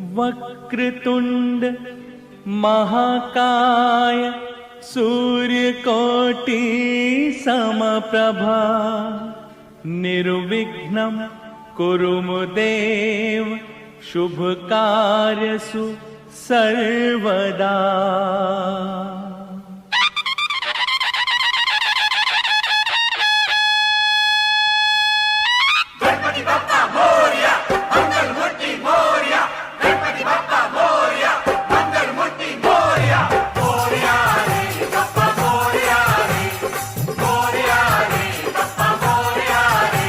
वक्रतुंड महाकाय सूर्यकोटि समप्रभा निर्विघ्नं कुरु देव शुभकार्यसु सर्वदा। गणपति बप्पा मोरया, मंगल मूर्ति मोरया। गणपति बप्पा मोरया, मंगल मूर्ति मोरया। मोरया रे बप्पा मोरया रे, मोरया रे बप्पा मोरया रे।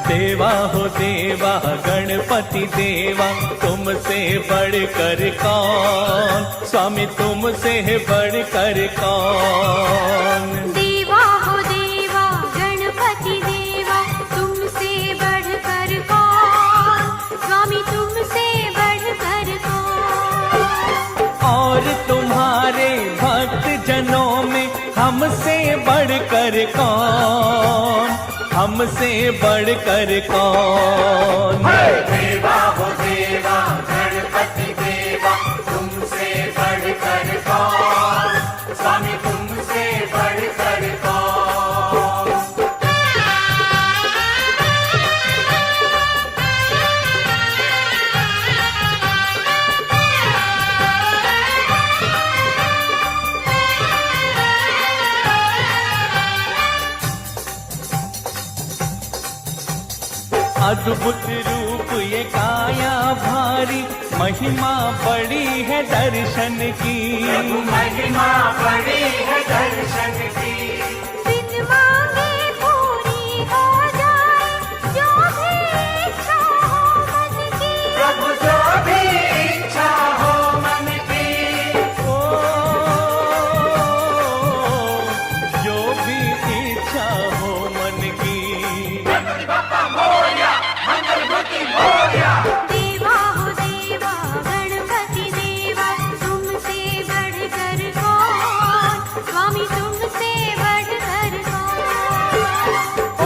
देवा हो देवा गणपति देवा, तुमसे बढ़कर कौन, स्वामी तुमसे बढ़कर कौन। देवा हो देवा गणपति देवा, तुमसे बढ़कर कौन, स्वामी तुमसे बढ़कर कौन। और तुम्हारे भक्त जनों में हमसे बढ़कर कौन, हमसे बढ़कर कौन। देवा हो देवा गणपति देवा, तुमसे बढ़कर कौन, स्वामी तुमसे बढ़कर कौन। अद्भुत रूप ये काया भारी, महिमा बड़ी है दर्शन की। महिमा बड़ी है दर्शन की। बिन मांगे पूरी हो जाए जो भी इच्छा हो मन की। प्रभु जो भी इच्छा हो मन की। ओ, जो भी इच्छा हो मन की। गणपति बप्पा मोरया, मंगल मूर्ति मोरया। देवा हो देवा गणपति देवा, तुमसे बढ़कर कौन, स्वामी तुमसे बढ़कर कौन।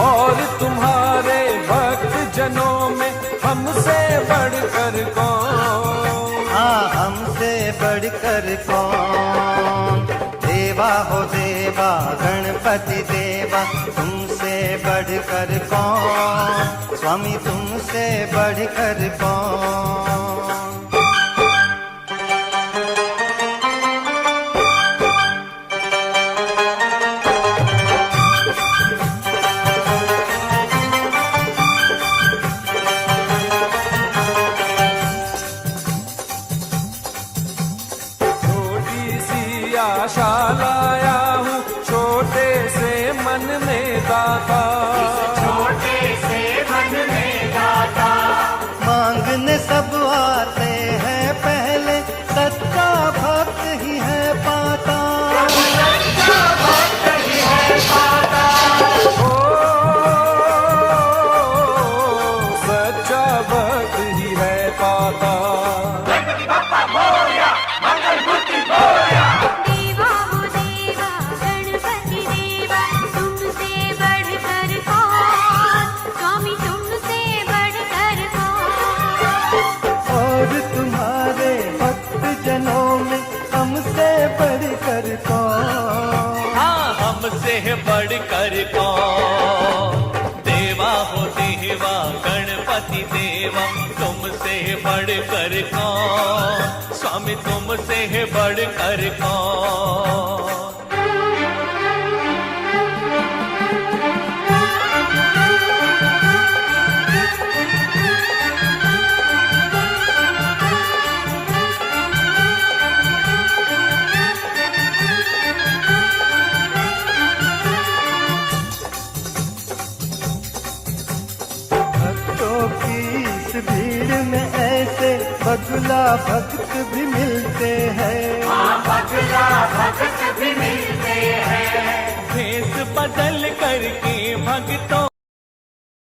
और तुम्हारे भक्त जनों में हमसे बढ़कर कौन। हाँ, हमसे बढ़कर कौन। देवा हो देवा गणपति देवा, तुमसे बढ़कर कौन, स्वामी तुमसे बढ़कर कौन। छोटी सी आशा लाया हूँ छोटे से मन में दाता। छोटे से मन में दाता। मांगने सब आते हैं पहले, सच्चा भक्त ही है पाता। सच्चा भक्त ही है पाता। ओ, सच्चा भक्त ही है पाता। गणपति बप्पा मोरया, मंगल मूर्ति मोरया। देवा हो देवा गणपति देवा, तुमसे बढ़कर कौन, स्वामी तुमसे बढ़कर कौन। और तुम्हारे भक्त जनों में हमसे बढ़कर कौन। हाँ, हमसे बढ़कर कौन। देवा हो देवा गणपति देवा, तुमसे बढ़कर कौन, स्वामी तुमसे बढ़कर कौन। भक्तों की इस भीड़ में ऐसे बगुला भक्त भी मिलते हैं। हाँ, बगला भक्त भी मिलते बदल करके भक्तों